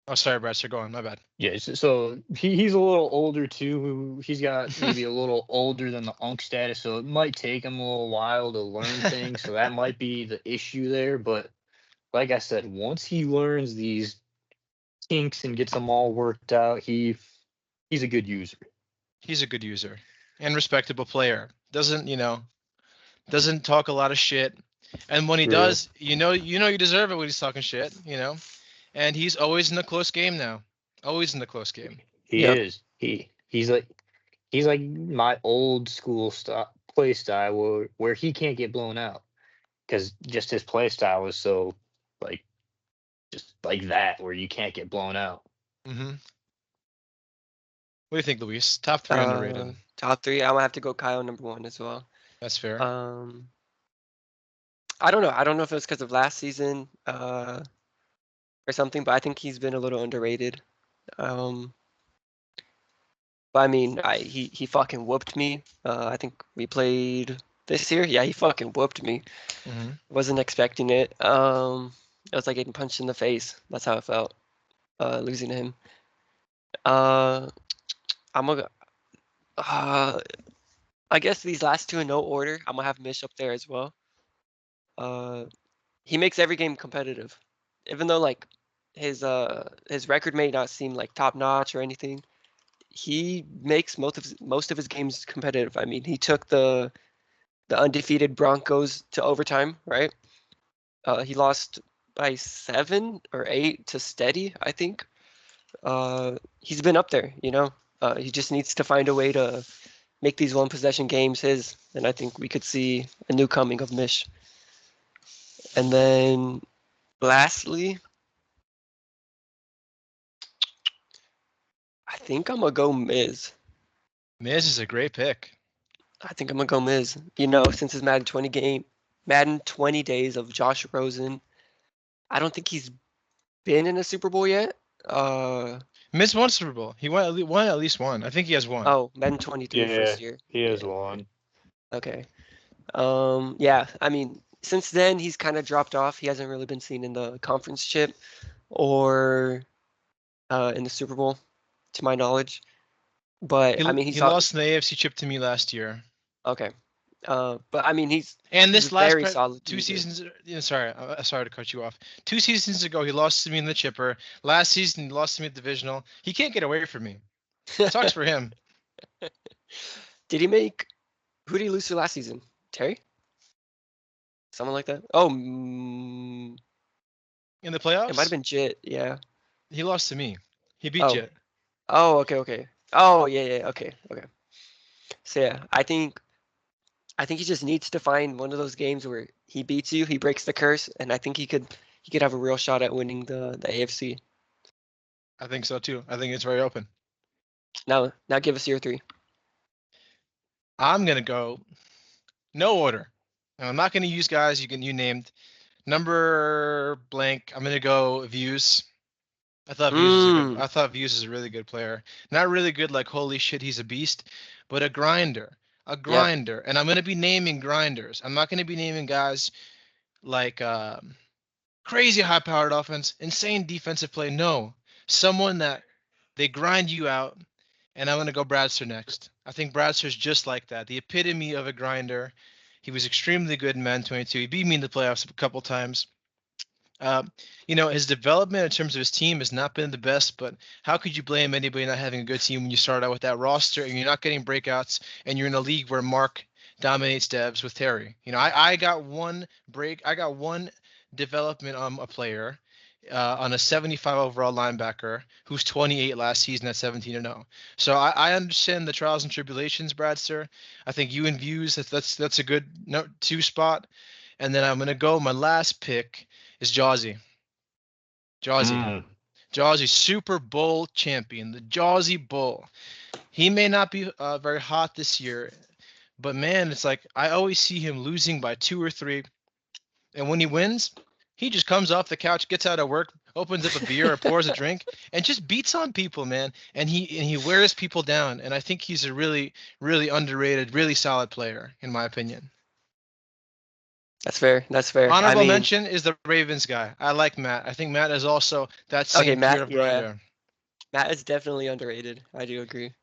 Oh, sorry, Bradster. Go on. My bad. yeah, so he's a little older too. He's got maybe a little older than the Unk status, so it might take him a little while to learn things. So that might be the issue there. But like I said, once he learns these kinks and gets them all worked out, he's a good user. He's a good user and respectable player. Doesn't talk a lot of shit. And when he True. does, you deserve it when he's talking shit, And he's always in a close game now. Always in the close game. He Yep. is. He's like my old school play style where he can't get blown out because just his play style was so like just like that where you can't get blown out. Hmm. What do you think, Luis? Top three underrated. Top three. I'm gonna have to go Kyle number one as well. That's fair. I don't know. I don't know if it was because of last season or something, but I think he's been a little underrated. But I mean, he fucking whooped me. I think we played this year. Yeah, he fucking whooped me. Hmm. Wasn't expecting it. It was like getting punched in the face. That's how it felt. Losing to him. Uh, I'm gonna. I guess these last two in no order. I'm gonna have Mish up there as well. He makes every game competitive, even though like his record may not seem like top notch or anything. He makes most of his games competitive. I mean, he took the undefeated Broncos to overtime, right? He lost by 7 or 8 to Steady, I think. He's been up there, you know. He just needs to find a way to make these one possession games his, and I think we could see a new coming of Mish. And then lastly, I think I'm gonna go Miz. Miz is a great pick. I think I'm gonna go Miz. Since his Madden 20 days of Josh Rosen, I don't think he's been in a Super Bowl yet. Miz won Super Bowl. He won at least one. I think he has one. Oh, Madden 23 first year. He has Yeah. one. Okay. Yeah. I mean, since then he's kind of dropped off. He hasn't really been seen in the conference chip or in the Super Bowl, to my knowledge. But I mean, He lost in the AFC chip to me last year. Okay. But I mean, he's this a last very solid two user. seasons. Sorry to cut you off. 2 seasons ago, he lost to me in the chipper. Last season, he lost to me at divisional. He can't get away from me. Sucks for him. Did he make? Who did he lose to last season? Terry? Someone like that? Oh, In the playoffs, it might have been Jit. Yeah. he lost to me. He beat Oh. Jet. Oh, okay. Oh, yeah. Okay. So yeah, I think he just needs to find one of those games where he beats you, he breaks the curse, and I think he could have a real shot at winning the AFC. I think so too. I think it's very open. Now give us your three. I'm gonna go no order. And I'm not gonna use guys you named. Number blank. I'm gonna go Views. I thought Views is a really good player. Not really good like holy shit he's a beast, but a grinder. A grinder. Yep. And I'm gonna be naming grinders. I'm not gonna be naming guys like crazy high powered offense, insane defensive play. No. Someone that they grind you out. And I'm gonna go Bradster next. I think Bradster's just like that. The epitome of a grinder. He was extremely good in Madden 22. He beat me in the playoffs a couple times. His development in terms of his team has not been the best, but how could you blame anybody not having a good team when you start out with that roster and you're not getting breakouts and you're in a league where Mark dominates devs with Terry? I got one development on a player on a 75 overall linebacker who's 28 last season at 17-0. So I understand the trials and tribulations, Bradster. I think you and Views that's a good 2 spot. And then I'm gonna go. My last pick is Jawsy. Jawsy, Super Bowl champion, the Jawsy Bull. He may not be very hot this year, but man, it's like I always see him losing by 2 or 3, and when he wins, he just comes off the couch, gets out of work, opens up a beer or pours a drink, and just beats on people, man. And he wears people down. And I think he's a really, really underrated, really solid player, in my opinion. That's fair. Honorable mention is the Ravens guy. I like Matt. I think Matt is also that same Matt, tier of grinder. Matt is definitely underrated. I do agree.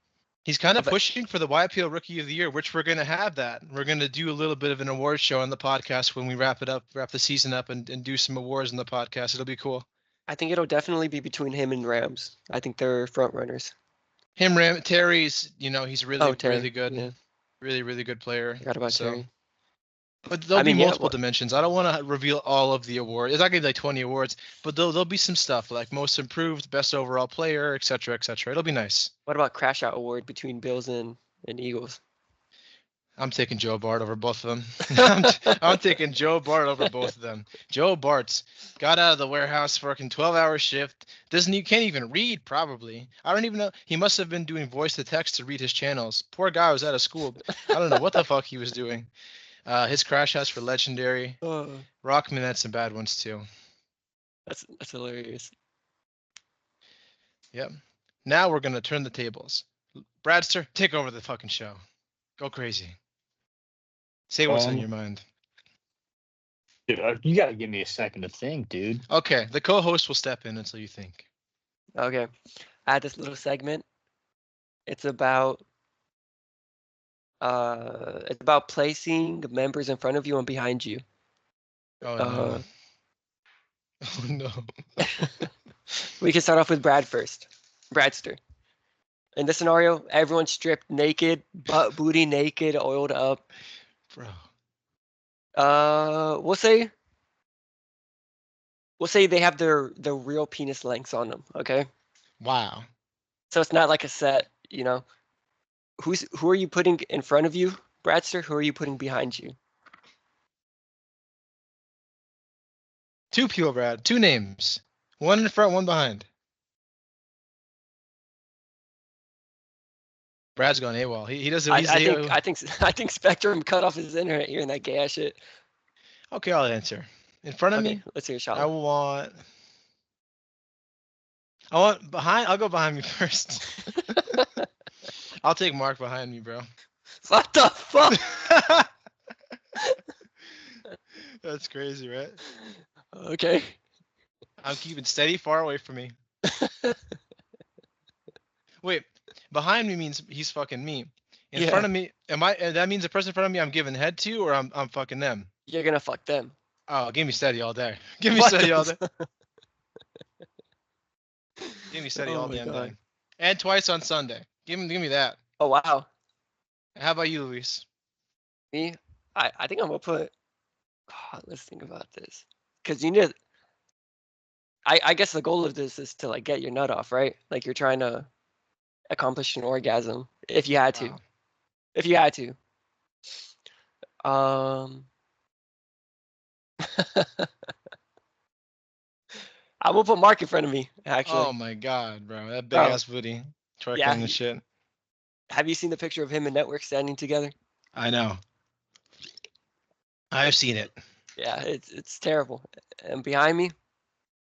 He's kind of pushing for the YPL Rookie of the Year, which we're going to have that. We're going to do a little bit of an award show on the podcast when we wrap the season up and do some awards on the podcast. It'll be cool. I think it'll definitely be between him and Rams. I think they're front runners. Terry's, he's really, really good. Yeah. Really, really good player. Forgot about Terry. But there'll I be mean, yeah. multiple dimensions. I don't want to reveal all of the awards. It's not gonna be like 20 awards, but there'll be some stuff like most improved, best overall player, etc., etc. It'll be nice. What about Crash Out Award between Bills and Eagles? I'm taking Joe Bart over both of them. I'm taking Joe Bart over both of them. Joe Bart's got out of the warehouse for a 12-hour shift. Can't even read probably. I don't even know. He must have been doing voice to text to read his channels. Poor guy was out of school. I don't know what the fuck he was doing. His crash outs were legendary. Rockman had some bad ones too. That's hilarious. Yep. Now we're gonna turn the tables. Bradster, take over the fucking show. Go crazy. Say what's on your mind. Dude, you gotta give me a second to think, dude. Okay, the co-host will step in until you think. Okay, I had this little segment. It's about placing members in front of you and behind you. Oh no. Oh no. We can start off with Brad first. Bradster. In this scenario, everyone's stripped naked, butt booty naked, oiled up. Bro. We'll say they have their real penis lengths on them, okay? Wow. So it's not like a set, Who are you putting in front of you, Bradster? Who are you putting behind you? Two people, Brad. Two names. One in front, one behind. Brad's gone AWOL. He doesn't. I think Spectrum cut off his internet hearing that gay ass shit. Okay, I'll answer. In front of me. Let's hear a shot. I want behind. I'll go behind me first. I'll take Mark behind me, bro. What the fuck? That's crazy, right? Okay. I'm keeping steady, far away from me. Wait, behind me means he's fucking me. In front of me, that means the person in front of me I'm giving head to, or I'm fucking them. You're gonna fuck them. Oh, give me steady all day. Give me steady all day. Give me steady all damn day. And twice on Sunday. Give me that. Oh wow. How about you, Luis? Me? I think I'm gonna put. Let's think about this. Cause you need. I guess the goal of this is to like get your nut off, right? Like you're trying to accomplish an orgasm if you had to. Wow. If you had to. I will put Mark in front of me, actually. Oh my god, bro. That big ass booty. Twerking and shit. Have you seen the picture of him and Network standing together? I know. I've seen it. Yeah, it's terrible. And behind me,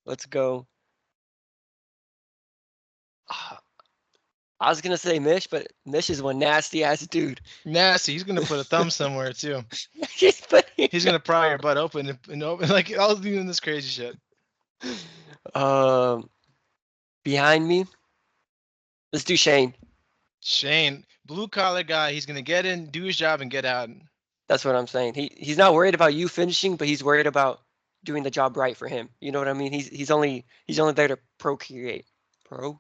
let's go. I was gonna say Mish, but Mish is one nasty ass dude. Nasty. He's gonna put a thumb somewhere too. He's gonna pry your butt open and open like I was doing this crazy shit. Behind me, let's do Shane. Shane, blue collar guy. He's gonna get in, do his job, and get out. That's what I'm saying. He's not worried about you finishing, but he's worried about doing the job right for him. You know what I mean? He's only there to procreate. But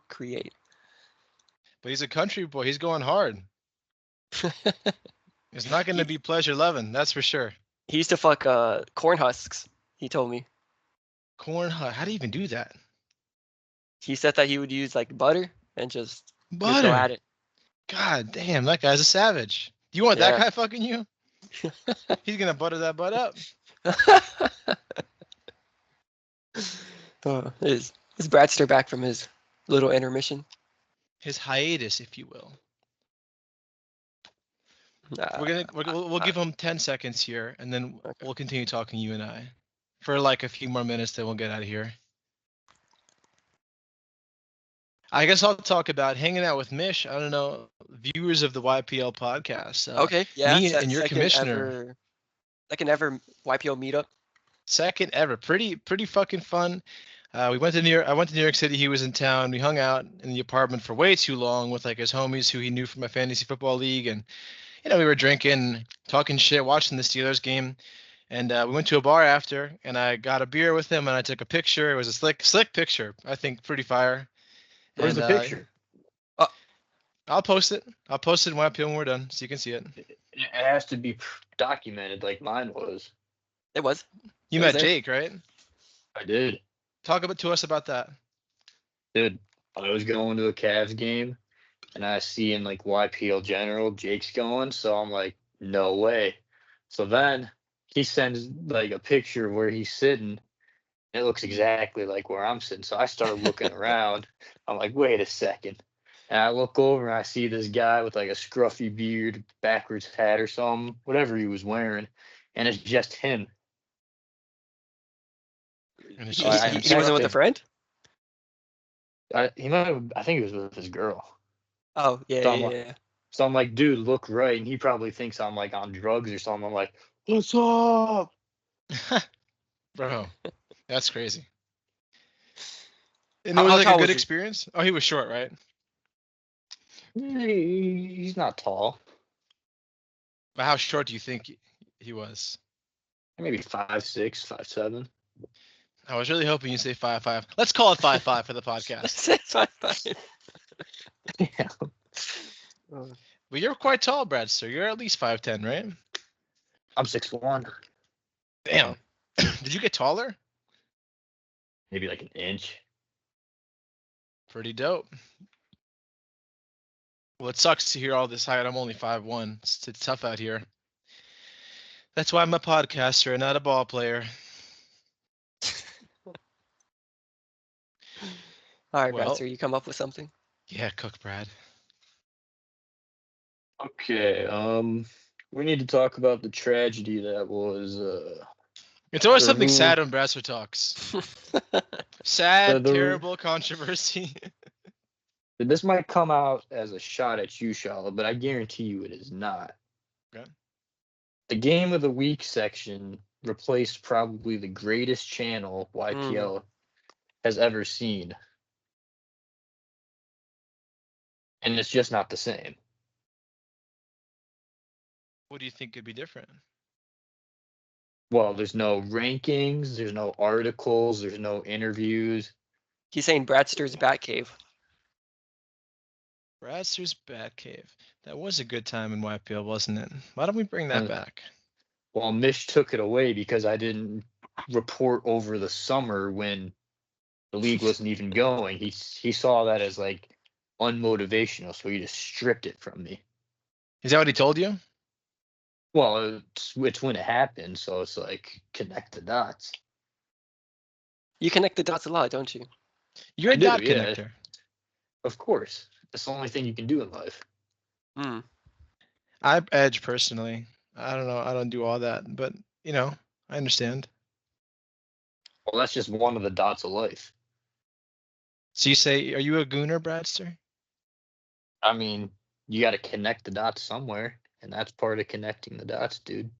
he's a country boy. He's going hard. It's not going to be pleasure loving, that's for sure. He used to fuck corn husks, he told me. Corn husk? How do you even do that? He said that he would use like butter and just go butter. at it. God damn, that guy's a savage. Do you want that guy fucking you? He's going to butter that butt up. Is Bradster back from his little intermission? His hiatus, if you will. We'll give him 10 seconds here, and then we'll continue talking, you and I, for like a few more minutes. Then we'll get out of here. I guess I'll talk about hanging out with Mish. I don't know, viewers of the YPL podcast. Okay, yeah. Me and your commissioner. Second ever YPL meetup. Second ever. Pretty fucking fun. We went to New York. I went to New York City. He was in town. We hung out in the apartment for way too long with like his homies who he knew from my fantasy football league, and we were drinking, talking shit, watching the Steelers game, and we went to a bar after, and I got a beer with him, and I took a picture. It was a slick picture. I think pretty fire. Where's the picture? I'll post it. I'll post it in YPL when we're done, so you can see it. It has to be documented like mine was. It was. You It was met there. Jake, right? I did. Talk to us about that. Dude, I was going to a Cavs game and I see in like YPL General, Jake's going. So I'm like, no way. So then he sends like a picture of where he's sitting. And it looks exactly like where I'm sitting. So I start looking around. I'm like, wait a second. And I look over and I see this guy with like a scruffy beard, backwards hat or something, whatever he was wearing. And it's just him. And it's He, just he, I he him. he wasn't with a texted. friend? He might have, I think he was with his girl. Oh, yeah, So yeah, I'm like, yeah. so I'm like, dude, look right. And he probably thinks I'm like on drugs or something. I'm like, what's up? Bro, that's crazy. And it How, was how like a tall good was he? experience. Oh, he was short, right? He's not tall. But how short do you think he was? Maybe 5'6", 5'7". I was really hoping you say 5'5". Let's call it 5'5" for the podcast. It's fine, fine. Yeah. Oh. But you're quite tall, Bradster. You're at least 5'10", right? I'm 6'1". Damn. Did you get taller? Maybe like an inch. Pretty dope. Well, it sucks to hear all this height. I'm only 5'1". It's tough out here. That's why I'm a podcaster and not a ball player. All right, Well, Bradster, you come up with something? yeah, Cook Brad. Okay. We need to talk about the tragedy that was It's always the something sad move. when Bradster talks. Sad, The terrible controversy. this might come out as a shot at you, Shala, but I guarantee you it is not. Okay. The game of the week section replaced probably the greatest channel YPL has ever seen, and it's just not the same. What do you think could be different? Well, there's no rankings, there's no articles, there's no interviews. He's saying Bradster's Batcave. Bradster's Batcave. That was a good time in YPL, wasn't it? Why don't we bring that And back? well, Mish took it away because I didn't report over the summer when the league wasn't even going. He saw that as like unmotivational, so he just stripped it from me. Is that what he told you? Well, it's when it happened, so it's like connect the dots. You connect the dots a lot, don't you? You're I a do, dot yeah. connector. Of course, that's the only thing you can do in life. Hmm. I edge personally. I don't know. I don't do all that, but I understand. Well, that's just one of the dots of life. So you say, are you a gooner, Bradster? I mean, you got to connect the dots somewhere, and that's part of connecting the dots, dude.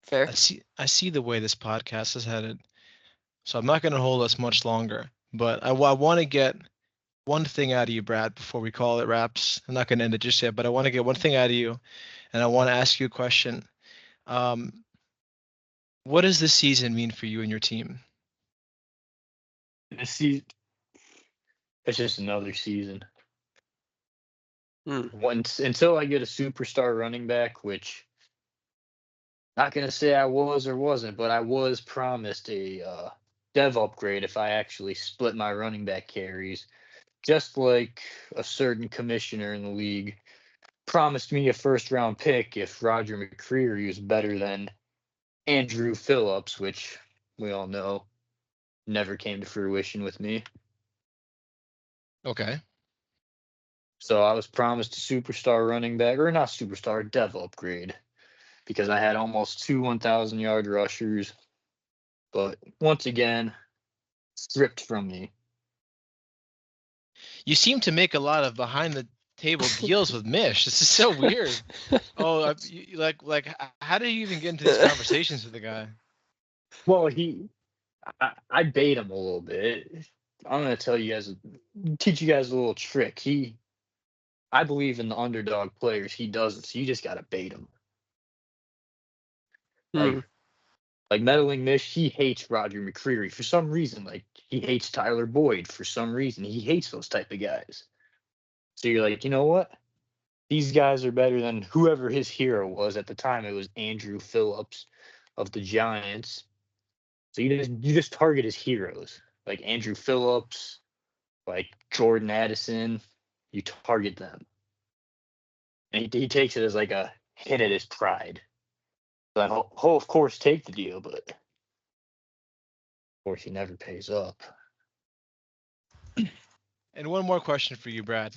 Fair. I see the way this podcast is headed. So I'm not going to hold us much longer, but I want to get one thing out of you, Brad, before we call it wraps. I'm not going to end it just yet, but I want to get one thing out of you, and I want to ask you a question. What does this season mean for you and your team? See, it's just another season. Hmm. Once until I get a superstar running back, which not gonna say I was or wasn't, but I was promised a dev upgrade if I actually split my running back carries, just like a certain commissioner in the league promised me a first round pick if Roger McCreary was better than Andrew Phillips, which we all know never came to fruition with me. Okay. So I was promised a superstar running back, or not superstar, dev upgrade, because I had almost two 1,000-yard rushers. But once again, stripped from me. You seem to make a lot of behind the table deals with Mish. This is so weird. Oh, how did you even get into these conversations with the guy? Well, I bait him a little bit. I'm gonna teach you guys a little trick. I believe in the underdog players. He doesn't. So you just gotta bait him. Hmm. Like meddling Mish, he hates Roger McCreary for some reason. Like he hates Tyler Boyd for some reason. He hates those type of guys. So you're like, you know what? these guys are better than whoever his hero was at the time. It was Andrew Phillips of the Giants. So you just target his heroes like Andrew Phillips, like Jordan Addison. You target them, and he takes it as like a hit at his pride. So he'll of course take the deal, but of course he never pays up. And one more question for you, Brad.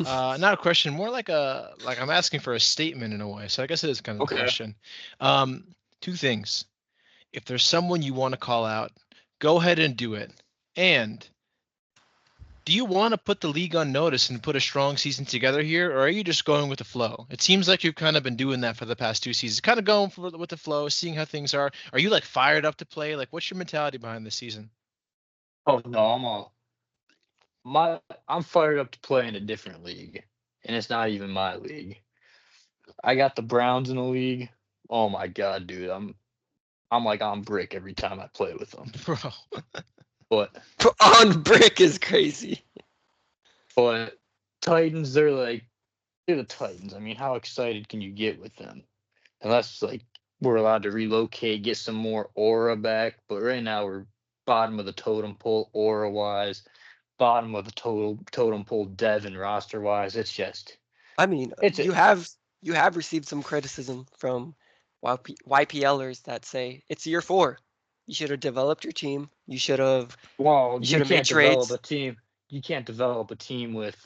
Not a question, more like I'm asking for a statement in a way. So I guess it is kind of a Okay. question. Um, Two things. If there's someone you want to call out, go ahead and do it. And do you want to put the league on notice and put a strong season together here, or are you just going with the flow? It seems like you've kind of been doing that for the past 2 seasons, kind of going with the flow, seeing how things are. Are you like fired up to play? Like, what's your mentality behind this season? Oh no, I'm fired up to play in a different league, and it's not even my league. I got the Browns in the league. Oh my god, dude, I'm like on brick every time I play with them. Bro, But On brick is crazy. Titans, they're the Titans. I mean, how excited can you get with them? Unless like we're allowed to relocate, get some more aura back. But right now we're bottom of the totem pole aura wise, bottom of the totem pole dev and roster wise. It's just I mean, it's you have received some criticism from YPLers that say it's year 4. You should have developed your team. You should have well, you made can't develop trades. a team. You can't develop a team with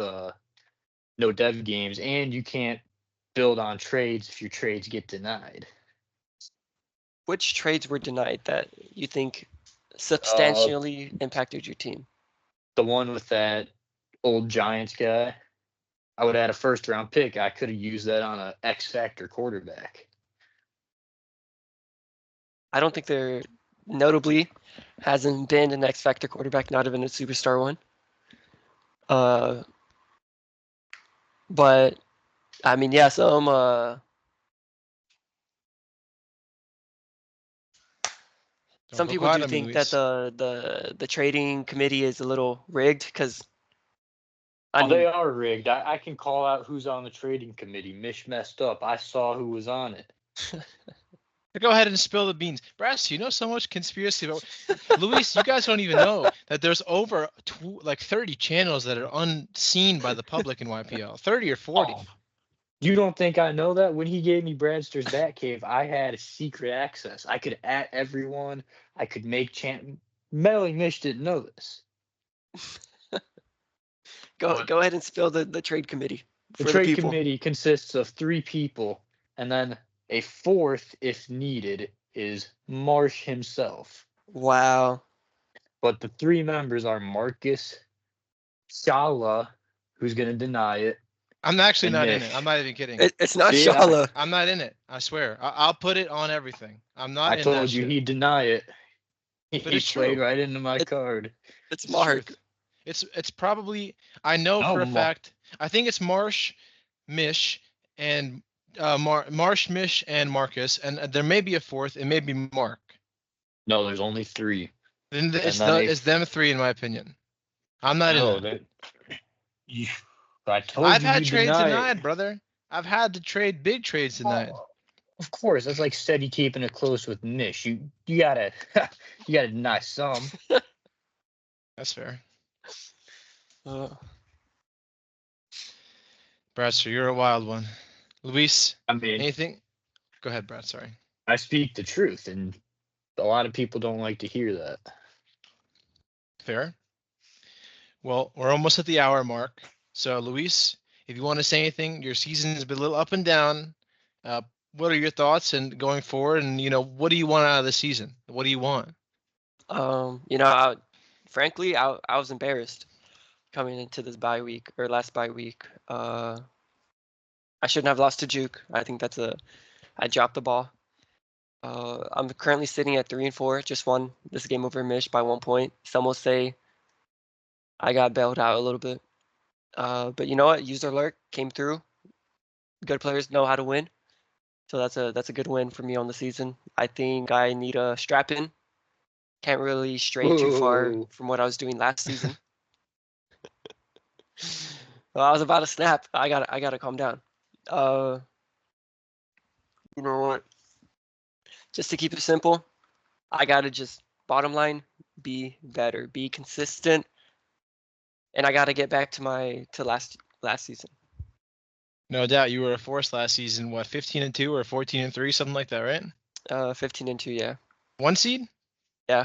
no dev games, and you can't build on trades if your trades get denied. Which trades were denied that you think Uh, substantially impacted your team? the one with that old Giants guy, I would add a first round pick. I could have used that on a X Factor quarterback. I don't think there notably hasn't been an X Factor quarterback, not even a superstar one. But I mean, yeah, don't some go people do quiet on me, think that Luis. the trading committee is a little rigged because I Oh, they mean, are rigged. I can call out who's on the trading committee. Mish messed up. I saw who was on it. Go ahead and spill the beans. Brass, you know so much conspiracy about Luis, you guys don't even know that there's over 30 channels that are unseen by the public in YPL. 30 or 40. Oh, you don't think I know that? When he gave me Bradster's Batcave, I had a secret access. I could at everyone. I could make chant. Melly Mish didn't know this. go ahead and spill the trade committee The for the trade people. committee consists of 3 people, and then a fourth, if needed, is Marsh himself. Wow. But the 3 members are Marcus, Shala, who's going to deny it, I'm actually and not in it. I'm Mish. not even kidding. It's not See, Shala. I'm not in it. I swear. I'll put it on everything. I'm not I in that told you shit. he'd deny it. But He it's played true. right into my It- card. It's It's truth. Mark. It's probably I know No, for a fact. I think it's Marsh, Mish, and Marsh, Mish, and Marcus, and there may be a fourth. It may be Mark. no, there's only 3. Then And then it's them 3 in my opinion. I'm not in no, that. that you, I told I've you had he'd trades deny it. denied, brother. I've had to trade big trades denied. Oh, of course, that's like steady keeping it close with Mish. You gotta you gotta deny some. That's fair. Uh, Bradster, you're a wild one. Luis, I mean, anything? Go ahead, Brad. Sorry. I speak the truth, and a lot of people don't like to hear that. Fair. Well, we're almost at the hour mark. So, Luis, if you want to say anything, your season has been a little up and down. Uh, what are your thoughts and going forward? And what do you want out of the season? What do you want? you know, frankly, I was embarrassed coming into this bye week or last bye week. I shouldn't have lost to Juke. I think I dropped the ball. I'm currently sitting at 3-4. Just won this game over Mish by 1 point. Some will say I got bailed out a little bit. But you know what? User alert came through. Good players know how to win. So that's a good win for me on the season. I think I need a strap in. Can't really stray too far Whoa. from what I was doing last season. Well, I was about to snap. I gotta calm down. You know what? Just to keep it simple, I gotta just bottom line be better, be consistent, and I gotta get back to last season. No doubt, you were a force last season. What, 15-2 or 14-3, something like that, right? 15-2, yeah. 1 seed. Yeah.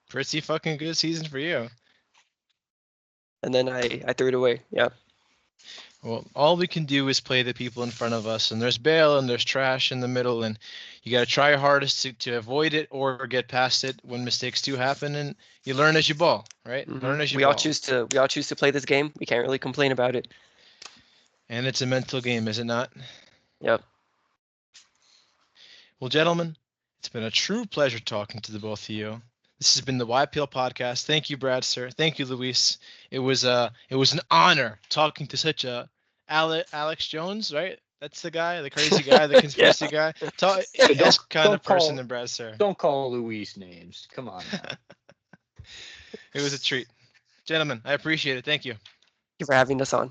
Pretty fucking good season for you. And then I threw it away. Yeah. Well, all we can do is play the people in front of us, and there's bail and there's trash in the middle, and you got to try your hardest to avoid it or get past it when mistakes do happen, and you learn as you ball, right? Learn as you We all ball. choose to play this game. We can't really complain about it. And it's a mental game, is it not? Yep. Well, gentlemen, it's been a true pleasure talking to the both of you. This has been the YPL podcast. Thank you, Bradster. Thank you, Luis. It was an honor talking to such a Alex Jones, right? That's the guy, the crazy guy, the conspiracy guy. This kind of person than Bradster. Don't call Luis names. Come on now. It was a treat. Gentlemen, I appreciate it. Thank you. Thank you for having us on.